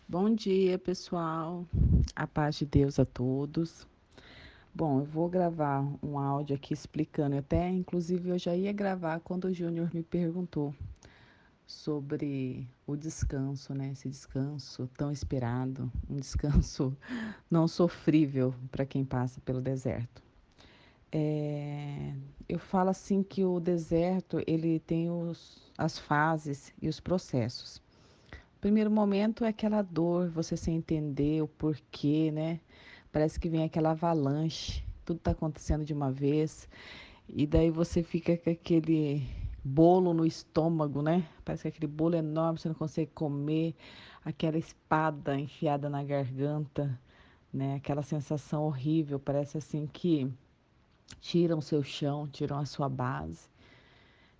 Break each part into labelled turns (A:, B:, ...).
A: Bom dia, pessoal. A paz de Deus a todos. Bom, eu vou gravar um áudio aqui explicando. Até, inclusive, eu já ia gravar quando o Júnior me perguntou sobre o descanso, né? Esse descanso tão esperado, um descanso não sofrível para quem passa pelo deserto. É, eu falo assim que o deserto ele tem as fases e os processos. Primeiro momento é aquela dor, você sem entender o porquê, né? Parece que vem aquela avalanche, tudo está acontecendo de uma vez, e daí você fica com aquele bolo no estômago, né? Parece que aquele bolo enorme, você não consegue comer, aquela espada enfiada na garganta, né? Aquela sensação horrível, parece assim que tiram o seu chão, tiram a sua base.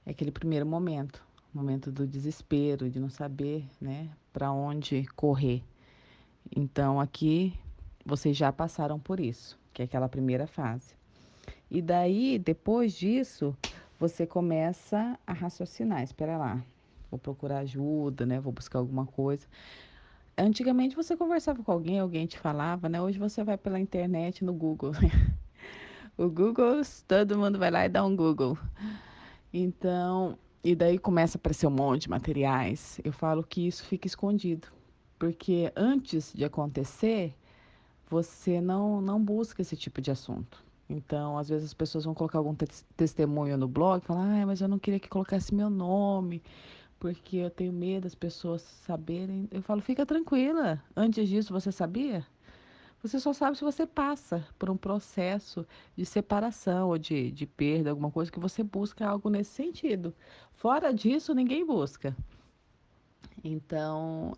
A: É aquele primeiro momento, momento do desespero, de não saber, né, para onde correr. Então aqui vocês já passaram por isso, que é aquela primeira fase. E daí, depois disso, você começa a raciocinar. Espera lá, vou procurar ajuda, né? Vou buscar alguma coisa. Antigamente você conversava com alguém, alguém te falava, né? Hoje você vai pela internet no Google. O Google, todo mundo vai lá e dá um Google. Então, e daí começa a aparecer um monte de materiais. Eu falo que isso fica escondido, porque antes de acontecer, você não busca esse tipo de assunto. Então, às vezes as pessoas vão colocar algum testemunho no blog e falar, ah, mas eu não queria que colocasse meu nome, porque eu tenho medo das pessoas saberem. Eu falo, fica tranquila. Antes disso, você sabia? Você só sabe se você passa por um processo de separação ou de perda, alguma coisa que você busca algo nesse sentido. Fora disso, ninguém busca. Então,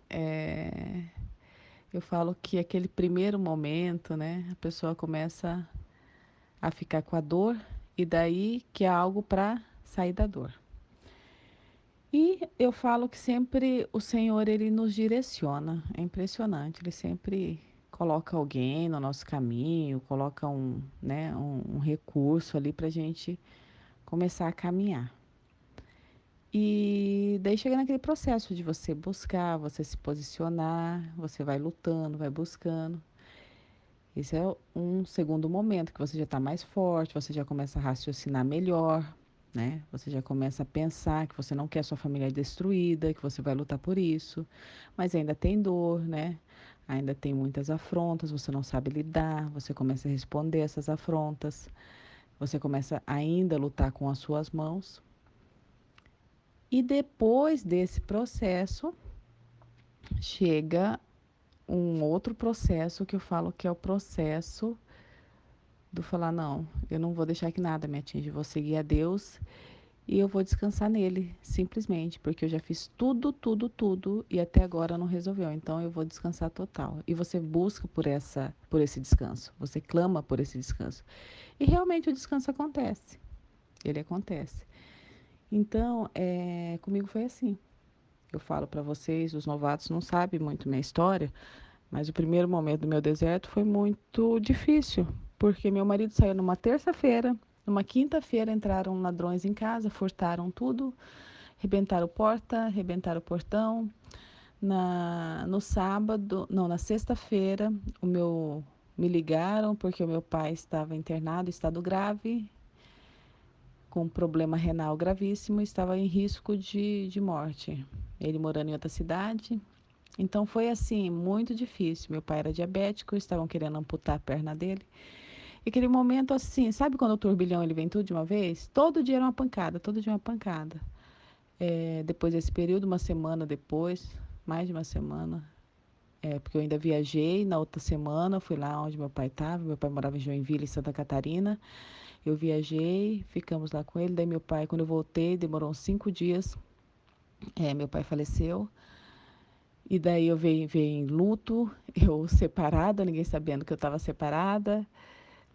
A: eu falo que aquele primeiro momento, né, a pessoa começa a ficar com a dor e daí que é algo para sair da dor. E eu falo que sempre o Senhor ele nos direciona. É impressionante, ele sempre coloca alguém no nosso caminho, coloca um recurso ali para a gente começar a caminhar. E daí chega naquele processo de você buscar, você se posicionar, você vai lutando, vai buscando. Esse é um segundo momento que você já está mais forte, você já começa a raciocinar melhor, né? Você já começa a pensar que você não quer sua família destruída, que você vai lutar por isso, mas ainda tem dor, né? Ainda tem muitas afrontas, você não sabe lidar, você começa a responder essas afrontas, você começa ainda a lutar com as suas mãos. E depois desse processo, chega um outro processo que eu falo que é o processo do falar, não, eu não vou deixar que nada me atinja, eu vou seguir a Deus e eu vou descansar nele, simplesmente, porque eu já fiz tudo, tudo, tudo e até agora não resolveu. Então eu vou descansar total. E você busca por esse descanso, você clama por esse descanso. E realmente o descanso acontece. Ele acontece. Então, comigo foi assim. Eu falo para vocês, os novatos não sabem muito minha história, mas o primeiro momento do meu deserto foi muito difícil, porque meu marido saiu numa terça-feira, numa quinta-feira entraram ladrões em casa, furtaram tudo, rebentaram porta, rebentaram o portão. No sábado, não, na sexta-feira, o meu me ligaram porque o meu pai estava internado, em estado grave, com um problema renal gravíssimo, e estava em risco de morte. Ele morando em outra cidade, então foi assim, muito difícil. Meu pai era diabético, estavam querendo amputar a perna dele. E aquele momento assim, sabe quando o turbilhão ele vem tudo de uma vez? Todo dia era uma pancada, todo dia uma pancada. Depois desse período, uma semana depois, mais de uma semana, porque eu ainda viajei, na outra semana fui lá onde meu pai estava, meu pai morava em Joinville, em Santa Catarina. Eu viajei, ficamos lá com ele, daí meu pai, quando eu voltei, demorou uns 5 dias, meu pai faleceu. E daí eu veio em luto, eu separada, ninguém sabendo que eu estava separada.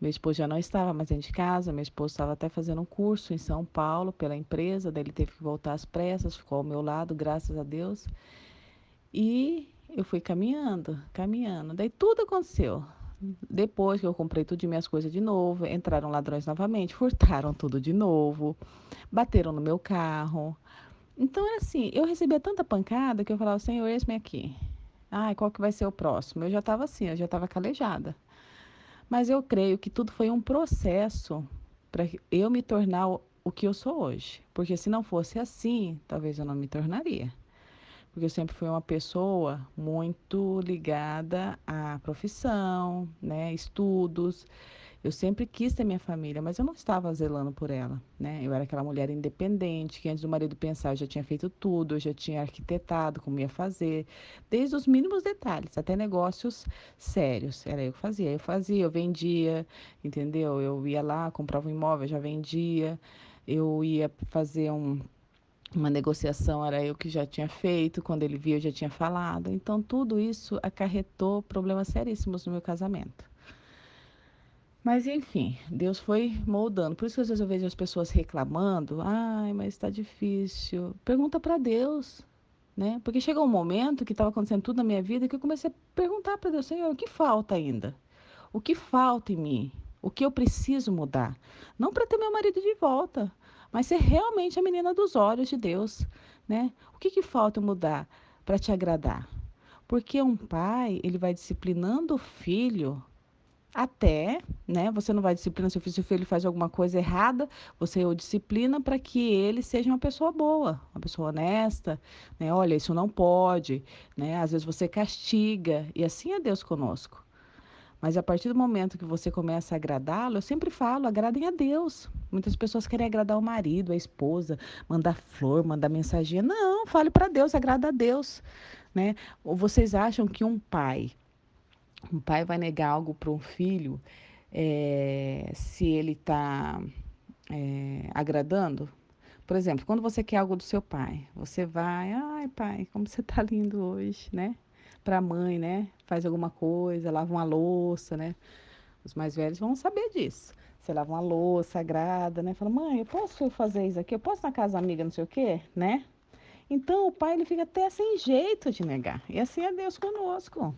A: Meu esposo já não estava mais dentro de casa, meu esposo estava até fazendo um curso em São Paulo pela empresa, daí ele teve que voltar às pressas, ficou ao meu lado, graças a Deus. E eu fui caminhando, caminhando. Daí tudo aconteceu. Depois que eu comprei tudo de minhas coisas de novo, entraram ladrões novamente, furtaram tudo de novo, bateram no meu carro. Então, é assim, eu recebia tanta pancada que eu falava, Senhor, eis-me aqui. Ai, qual que vai ser o próximo? Eu já estava assim, eu já estava calejada. Mas eu creio que tudo foi um processo para eu me tornar o que eu sou hoje. Porque se não fosse assim, talvez eu não me tornaria. Porque eu sempre fui uma pessoa muito ligada à profissão, né, estudos. Eu sempre quis ter minha família, mas eu não estava zelando por ela, né? Eu era aquela mulher independente, que antes do marido pensar, eu já tinha feito tudo, eu já tinha arquitetado como ia fazer, desde os mínimos detalhes, até negócios sérios. Era eu fazia, eu vendia, entendeu? Eu ia lá, comprava um imóvel, já vendia. Eu ia fazer uma negociação, era eu que já tinha feito, quando ele via, eu já tinha falado. Então, tudo isso acarretou problemas seríssimos no meu casamento. Mas enfim, Deus foi moldando. Por isso que às vezes eu vejo as pessoas reclamando, ai, mas está difícil. Pergunta para Deus, né? Porque chegou um momento que estava acontecendo tudo na minha vida que eu comecei a perguntar para Deus, Senhor, o que falta ainda? O que falta em mim? O que eu preciso mudar? Não para ter meu marido de volta, mas ser realmente a menina dos olhos de Deus, né? O que que falta eu mudar para te agradar? Porque um pai, ele vai disciplinando o filho até, né? Você não vai disciplinar se o filho faz alguma coisa errada, você o disciplina para que ele seja uma pessoa boa, uma pessoa honesta, né? Olha, isso não pode, né? Às vezes você castiga, e assim é Deus conosco. Mas a partir do momento que você começa a agradá-lo, eu sempre falo, agradem a Deus. Muitas pessoas querem agradar o marido, a esposa, mandar flor, mandar mensaginha. Não, fale para Deus, agrada a Deus, né? Ou vocês acham que um pai vai negar algo para um filho, se ele está agradando? Por exemplo, quando você quer algo do seu pai, você vai, ai pai, como você está lindo hoje, né? Para a mãe, né? Faz alguma coisa, lava uma louça, né? Os mais velhos vão saber disso. Você lava uma louça, agrada, né? Fala, mãe, eu posso fazer isso aqui? Eu posso ir na casa da amiga, não sei o quê, né? Então o pai ele fica até sem jeito de negar. E assim é Deus conosco.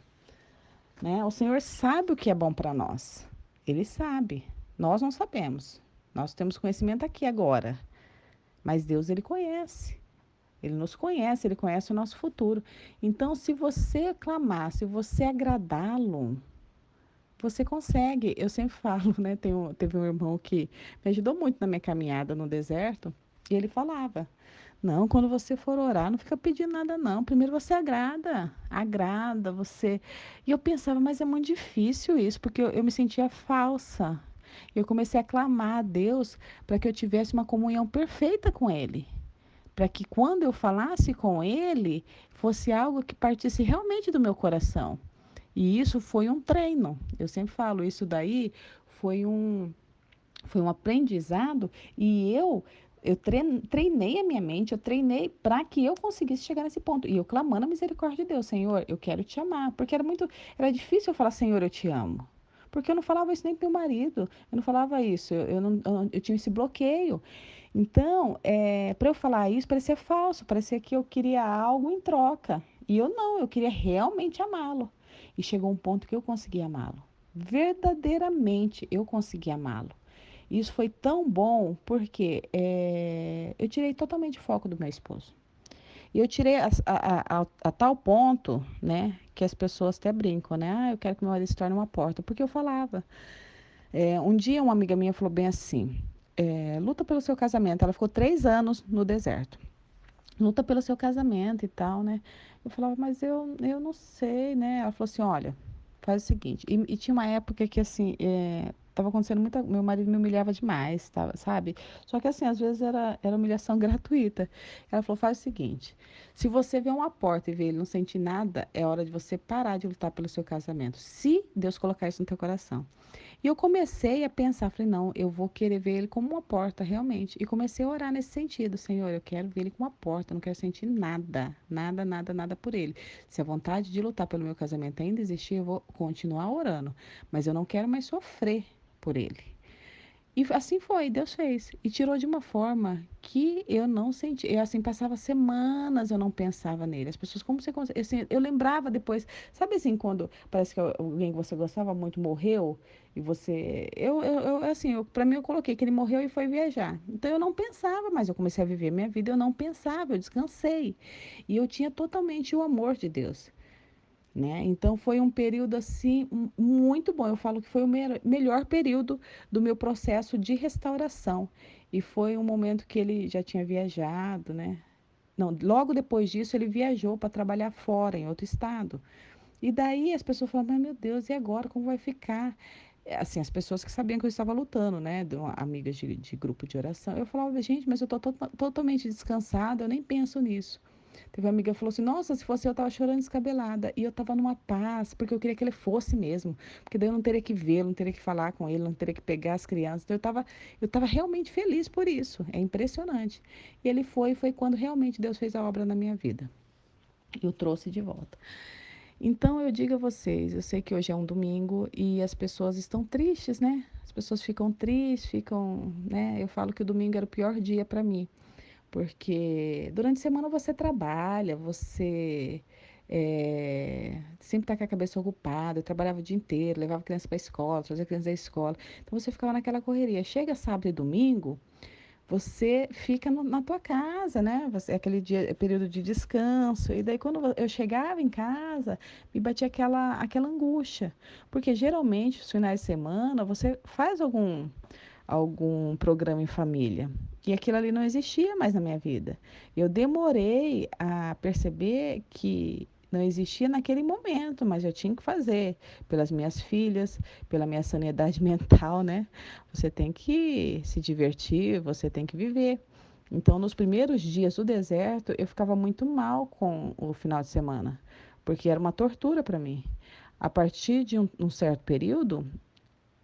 A: Né? O Senhor sabe o que é bom para nós. Ele sabe. Nós não sabemos. Nós temos conhecimento aqui agora. Mas Deus, ele conhece. Ele nos conhece, ele conhece o nosso futuro. Então, se você clamar, se você agradá-lo, você consegue. Eu sempre falo, né? Teve um irmão que me ajudou muito na minha caminhada no deserto. E ele falava: não, quando você for orar, não fica pedindo nada, não. Primeiro você agrada, agrada, você. E eu pensava, mas é muito difícil isso, porque eu me sentia falsa. Eu comecei a clamar a Deus para que eu tivesse uma comunhão perfeita com Ele. Para que quando eu falasse com Ele, fosse algo que partisse realmente do meu coração. E isso foi um treino. Eu sempre falo, isso daí foi um, foi um aprendizado e eu treinei a minha mente, eu treinei para que eu conseguisse chegar nesse ponto. E eu clamando a misericórdia de Deus, Senhor, eu quero te amar, porque era difícil eu falar, Senhor, eu te amo. Porque eu não falava isso nem para meu marido, eu não falava isso, eu tinha esse bloqueio. Então, para eu falar isso, parecia falso, parecia que eu queria algo em troca. E eu não, eu queria realmente amá-lo. E chegou um ponto que eu consegui amá-lo. Verdadeiramente eu consegui amá-lo. Isso foi tão bom porque eu tirei totalmente o foco do meu esposo. E eu tirei a tal ponto, né, que as pessoas até brincam, né? Ah, eu quero que meu marido se torne uma porta. Porque eu falava. Um dia uma amiga minha falou bem assim, luta pelo seu casamento. Ela ficou 3 anos no deserto. Luta pelo seu casamento e tal, né? Eu falava, mas eu não sei, né? Ela falou assim, olha, faz o seguinte. E tinha uma época que, assim, tava acontecendo muita... Meu marido me humilhava demais, tava, sabe? Só que, assim, às vezes era humilhação gratuita. Ela falou, faz o seguinte. Se você vê uma porta e vê ele não sentir nada, é hora de você parar de lutar pelo seu casamento. Se Deus colocar isso no teu coração. E eu comecei a pensar, falei, não, eu vou querer ver ele como uma porta, realmente. E comecei a orar nesse sentido, Senhor, eu quero ver ele como uma porta, eu não quero sentir nada, nada, nada, nada por ele. Se a vontade de lutar pelo meu casamento ainda existir, eu vou continuar orando, mas eu não quero mais sofrer por ele. E assim foi, Deus fez. E tirou de uma forma que eu não senti. Eu, assim, passava semanas, eu não pensava nele. As pessoas, como você consegue? Assim, eu lembrava depois, sabe assim, quando parece que alguém que você gostava muito morreu, e você. Assim, pra mim, eu coloquei que ele morreu e foi viajar. Então, eu não pensava, mas eu comecei a viver minha vida, eu não pensava, eu descansei. E eu tinha totalmente o amor de Deus. né? Então foi um período assim muito bom. Eu falo que foi o melhor período do meu processo de restauração. E foi um momento que ele já tinha viajado, né? Não, logo depois disso ele viajou para trabalhar fora, em outro estado. E daí as pessoas falavam, mas meu Deus, e agora? Como vai ficar? Assim, as pessoas que sabiam que eu estava lutando, né? Amigas de grupo de oração. Eu falava, gente, mas eu estou totalmente descansada, eu nem penso nisso. Teve uma amiga que falou assim, nossa, se fosse eu, tava chorando descabelada. E eu tava numa paz, porque eu queria que ele fosse mesmo. Porque daí eu não teria que vê-lo, não teria que falar com ele, não teria que pegar as crianças. Então eu tava realmente feliz por isso. É impressionante. E ele foi quando realmente Deus fez a obra na minha vida. E o trouxe de volta. Então eu digo a vocês, eu sei que hoje é um domingo e as pessoas estão tristes, né? As pessoas ficam tristes, ficam, né? Eu falo que o domingo era o pior dia para mim, porque durante a semana você trabalha, você sempre está com a cabeça ocupada. Eu trabalhava o dia inteiro, levava criança para a escola, trazia criança da escola. Então você ficava naquela correria. Chega sábado e domingo, você fica na tua casa, né? É aquele dia, é período de descanso. E daí, quando eu chegava em casa, me batia aquela angústia. Porque geralmente, os finais de semana, você faz algum programa em família. E aquilo ali não existia mais na minha vida. Eu demorei a perceber que não existia naquele momento, mas eu tinha que fazer pelas minhas filhas, pela minha sanidade mental, né? Você tem que se divertir, você tem que viver. Então, nos primeiros dias do deserto, eu ficava muito mal com o final de semana, porque era uma tortura para mim. A partir de um certo período,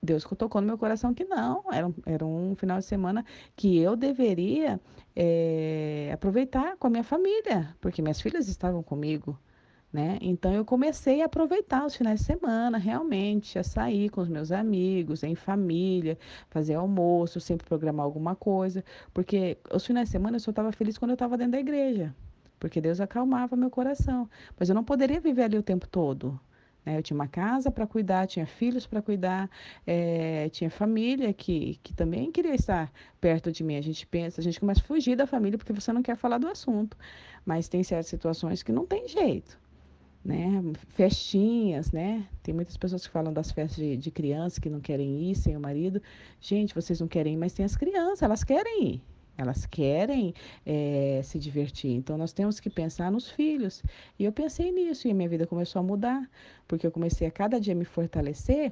A: Deus tocou no meu coração que não, era um final de semana que eu deveria aproveitar com a minha família, porque minhas filhas estavam comigo, né? Então eu comecei a aproveitar os finais de semana, realmente, a sair com os meus amigos, em família, fazer almoço, sempre programar alguma coisa, porque os finais de semana eu só estava feliz quando eu estava dentro da igreja, porque Deus acalmava meu coração, mas eu não poderia viver ali o tempo todo. Né? Eu tinha uma casa para cuidar, tinha filhos para cuidar, tinha família que também queria estar perto de mim. A gente pensa, a gente começa a fugir da família porque você não quer falar do assunto, mas tem certas situações que não tem jeito, né? Festinhas, né? Tem muitas pessoas que falam das festas de criança que não querem ir sem o marido. Gente, vocês não querem ir, mas tem as crianças, elas querem ir. Elas querem se divertir. Então, nós temos que pensar nos filhos. E eu pensei nisso e a minha vida começou a mudar, porque eu comecei a cada dia me fortalecer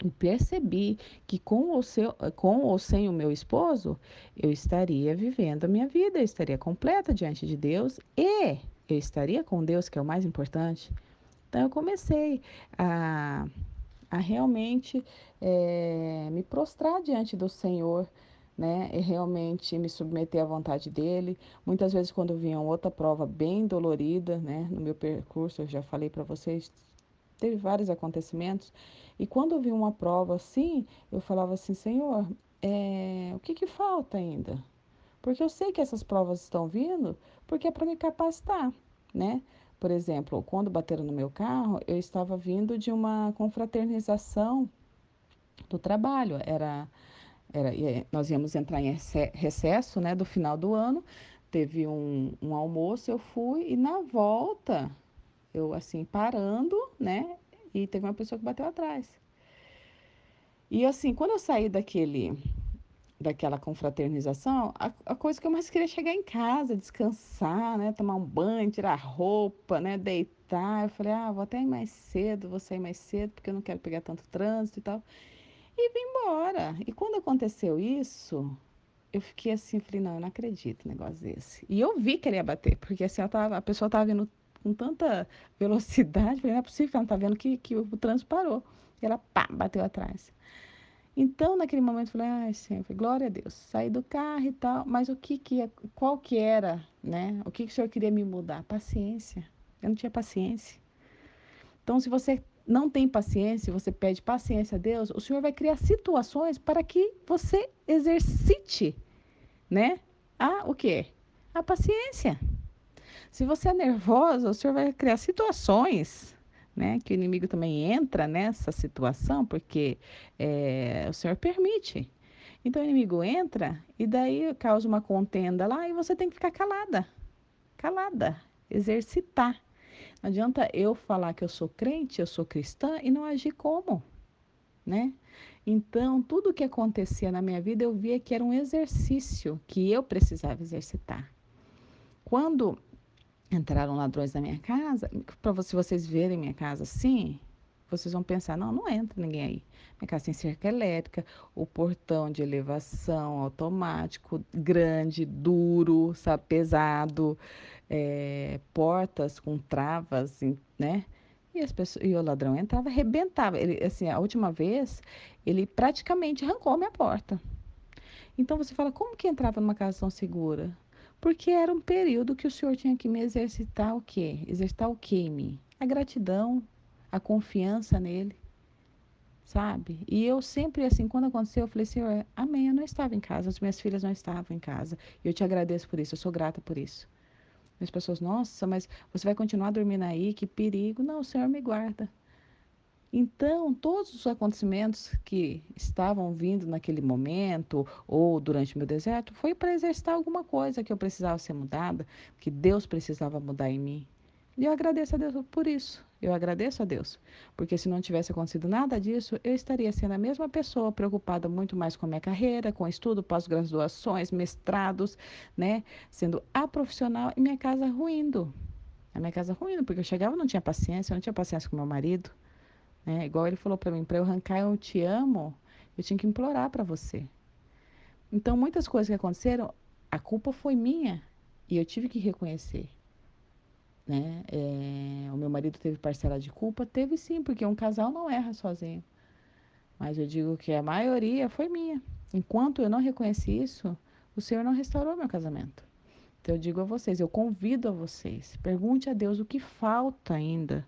A: e percebi que com ou sem o meu esposo, eu estaria vivendo a minha vida, eu estaria completa diante de Deus e eu estaria com Deus, que é o mais importante. Então eu comecei a, a realmente me prostrar diante do Senhor, né? E realmente me submeter à vontade dele. Muitas vezes quando vinha outra prova bem dolorida, né? No meu percurso, eu já falei para vocês, teve vários acontecimentos. E quando eu vi uma prova assim, eu falava assim, Senhor, o que que falta ainda? Porque eu sei que essas provas estão vindo, porque é para me capacitar, né? Por exemplo, quando bateram no meu carro, eu estava vindo de uma confraternização do trabalho. Nós íamos entrar em recesso, né, do final do ano. Teve um almoço, eu fui e na volta, eu assim parando, né? E teve uma pessoa que bateu atrás. E assim, quando eu saí daquela confraternização, a coisa que eu mais queria é chegar em casa, descansar, né? Tomar um banho, tirar a roupa, né? Deitar. Eu falei, vou até ir mais cedo, vou sair mais cedo, porque eu não quero pegar tanto trânsito e tal. E vim embora. E quando aconteceu isso, eu fiquei assim, falei, não, eu não acredito num negócio desse. E eu vi que ele ia bater, porque assim, a pessoa estava vindo com tanta velocidade, falei, não é possível que ela não está vendo que o trânsito parou. E ela, pá, bateu atrás. Então, naquele momento, eu falei, ai, Senhor, glória a Deus. Saí do carro e tal, mas qual que era, né? O que o Senhor queria me mudar? Paciência. Eu não tinha paciência. Então, se você não tem paciência, você pede paciência a Deus, o Senhor vai criar situações para que você exercite, né? O quê? A paciência. Se você é nervosa, o Senhor vai criar situações, né? Que o inimigo também entra nessa situação, porque o Senhor permite. Então o inimigo entra e daí causa uma contenda lá e você tem que ficar calada, calada, exercitar. Não adianta eu falar que eu sou crente, eu sou cristã e não agir como, né? Então, tudo que acontecia na minha vida, eu via que era um exercício que eu precisava exercitar. Quando entraram ladrões na minha casa, para se vocês verem minha casa assim, vocês vão pensar, não, não entra ninguém aí. Minha casa tem cerca elétrica, o portão de elevação automático, grande, duro, sabe, pesado, portas com travas, né? E o ladrão entrava, arrebentava. Ele, assim, a última vez, ele praticamente arrancou minha porta. Então você fala, como que entrava numa casa tão segura? Porque era um período que o senhor tinha que me exercitar o quê? Exercitar o quê em mim? A gratidão, a confiança nele, sabe? E eu sempre, assim, quando aconteceu, eu falei, senhor, amém, eu não estava em casa, as minhas filhas não estavam em casa. E eu te agradeço por isso, eu sou grata por isso. As pessoas, nossa, mas você vai continuar dormindo aí, que perigo. Não, o Senhor me guarda. Então, todos os acontecimentos que estavam vindo naquele momento ou durante o meu deserto foi para exercitar alguma coisa que eu precisava ser mudada, que Deus precisava mudar em mim. E eu agradeço a Deus por isso. Eu agradeço a Deus, porque se não tivesse acontecido nada disso, eu estaria sendo a mesma pessoa, preocupada muito mais com a minha carreira, com estudo, pós-graduações, mestrados, né, sendo a profissional e minha casa ruindo. A minha casa ruindo, porque eu chegava e não tinha paciência, eu não tinha paciência com meu marido. Né? Igual ele falou para mim, para eu arrancar eu te amo, eu tinha que implorar para você. Então, muitas coisas que aconteceram, a culpa foi minha e eu tive que reconhecer. Né? O meu marido teve parcela de culpa? Teve sim, porque um casal não erra sozinho. Mas eu digo que a maioria foi minha. Enquanto eu não reconheci isso, o Senhor não restaurou meu casamento. Então eu digo a vocês, eu convido a vocês, pergunte a Deus o que falta ainda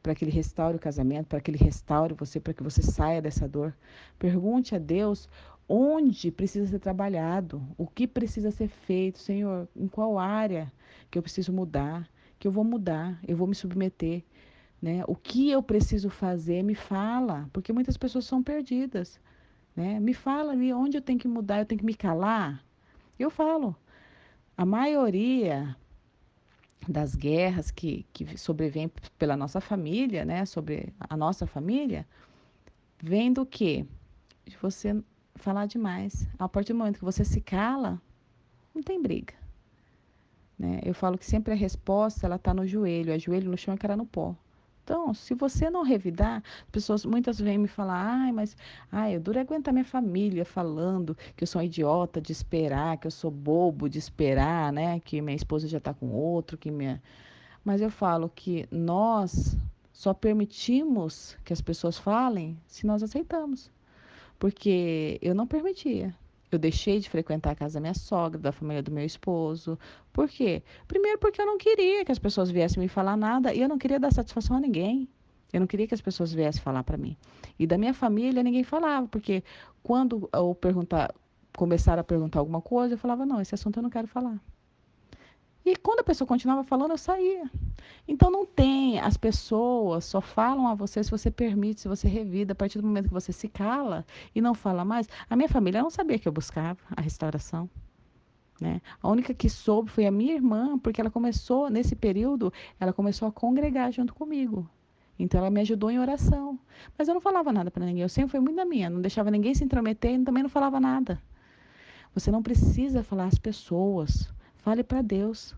A: para que Ele restaure o casamento, para que Ele restaure você, para que você saia dessa dor. Pergunte a Deus onde precisa ser trabalhado, o que precisa ser feito, Senhor, em qual área que eu preciso mudar, que eu vou me submeter, né? O que eu preciso fazer, me fala, porque muitas pessoas são perdidas, né? Me fala ali onde eu tenho que mudar, eu tenho que me calar. Eu falo. A maioria das guerras que sobrevêm pela nossa família, né, sobre a nossa família, vem do quê? De você falar demais. A partir do momento que você se cala, não tem briga. Né? Eu falo que sempre a resposta ela está no joelho, é joelho no chão e cara no pó. Então, se você não revidar, as pessoas muitas vêm me falar, eu duro é aguentar minha família falando que eu sou um idiota de esperar, que eu sou bobo de esperar, né? Que minha esposa já está com outro, que minha. Mas eu falo que nós só permitimos que as pessoas falem se nós aceitamos. Porque eu não permitia. Eu deixei de frequentar a casa da minha sogra, da família do meu esposo. Por quê? Primeiro porque eu não queria que as pessoas viessem me falar nada e eu não queria dar satisfação a ninguém. Eu não queria que as pessoas viessem falar para mim. E da minha família ninguém falava, porque quando eu começaram a perguntar alguma coisa, eu falava, não, esse assunto eu não quero falar. E quando a pessoa continuava falando, eu saía. Então não tem, as pessoas só falam a você se você permite, se você revida. A partir do momento que você se cala e não fala mais. A minha família não sabia que eu buscava a restauração. Né? A única que soube foi a minha irmã, porque ela começou, nesse período, ela começou a congregar junto comigo. Então ela me ajudou em oração. Mas eu não falava nada para ninguém, eu sempre fui muito na minha, não deixava ninguém se intrometer e também não falava nada. Você não precisa falar às pessoas, fale para Deus.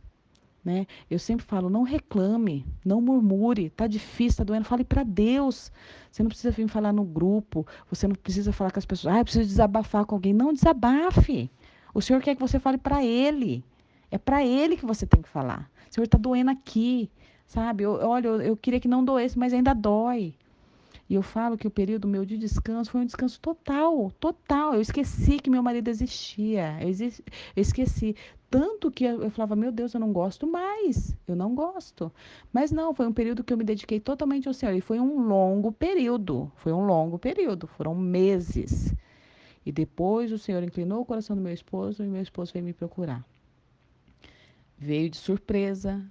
A: Né? Eu sempre falo, não reclame, não murmure, tá difícil, tá doendo, fale para Deus. Você não precisa vir falar no grupo, você não precisa falar com as pessoas, eu preciso desabafar com alguém. Não desabafe. O Senhor quer que você fale para Ele. É para Ele que você tem que falar. O Senhor está doendo aqui, sabe? Olha, eu queria que não doesse, mas ainda dói. E eu falo que o período meu de descanso foi um descanso total, total. Eu esqueci que meu marido existia. Eu esqueci. Tanto que eu falava, meu Deus, eu não gosto mais. Eu não gosto. Mas não, foi um período que eu me dediquei totalmente ao Senhor. E foi um longo período. Foi um longo período. Foram meses. E depois o Senhor inclinou o coração do meu esposo e meu esposo veio me procurar. Veio de surpresa,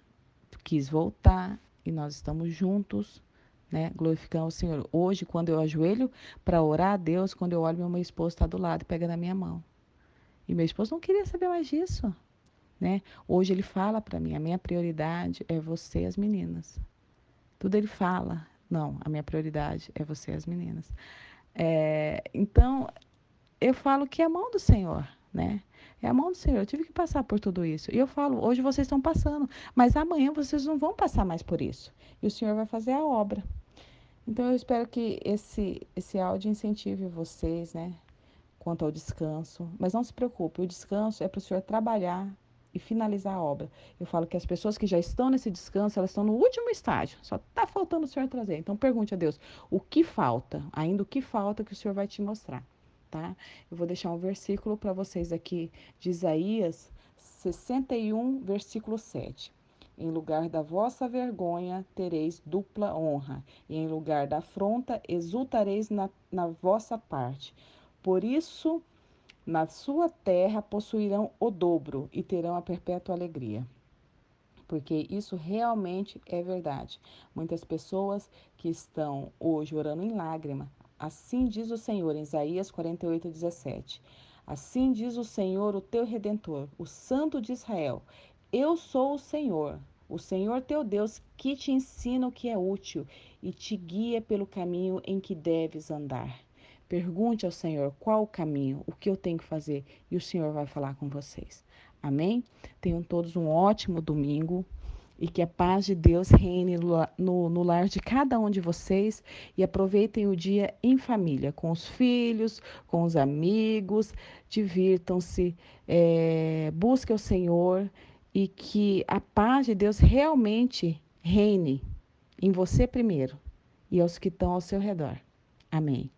A: quis voltar e nós estamos juntos, né? Glorificando o Senhor. Hoje, quando eu ajoelho para orar a Deus, quando eu olho, meu esposo está do lado e pega na minha mão. E meu esposo não queria saber mais disso. né? Hoje ele fala para mim, a minha prioridade é você e as meninas. Tudo ele fala, não, a minha prioridade é você e as meninas. Então, eu falo que é a mão do Senhor, né? É a mão do Senhor. Eu tive que passar por tudo isso. E eu falo, hoje vocês estão passando, mas amanhã vocês não vão passar mais por isso. E o Senhor vai fazer a obra. Então eu espero que esse áudio incentive vocês, né? Quanto ao descanso. Mas não se preocupe, o descanso é para o Senhor trabalhar e finalizar a obra. Eu falo que as pessoas que já estão nesse descanso, elas estão no último estágio. Só está faltando o Senhor trazer. Então pergunte a Deus, o que falta? Ainda o que falta que o Senhor vai te mostrar, tá? Eu vou deixar um versículo para vocês aqui de Isaías 61, versículo 7. Em lugar da vossa vergonha tereis dupla honra, e em lugar da afronta exultareis na vossa parte. Por isso, na sua terra possuirão o dobro e terão a perpétua alegria. Porque isso realmente é verdade. Muitas pessoas que estão hoje orando em lágrima, assim diz o Senhor, em Isaías 48:17. Assim diz o Senhor, o teu Redentor, o Santo de Israel: Eu sou o Senhor teu Deus, que te ensina o que é útil e te guia pelo caminho em que deves andar. Pergunte ao Senhor qual o caminho, o que eu tenho que fazer, e o Senhor vai falar com vocês. Amém? Tenham todos um ótimo domingo e que a paz de Deus reine no lar de cada um de vocês e aproveitem o dia em família, com os filhos, com os amigos, divirtam-se, busquem o Senhor e que a paz de Deus realmente reine em você primeiro e aos que estão ao seu redor. Amém.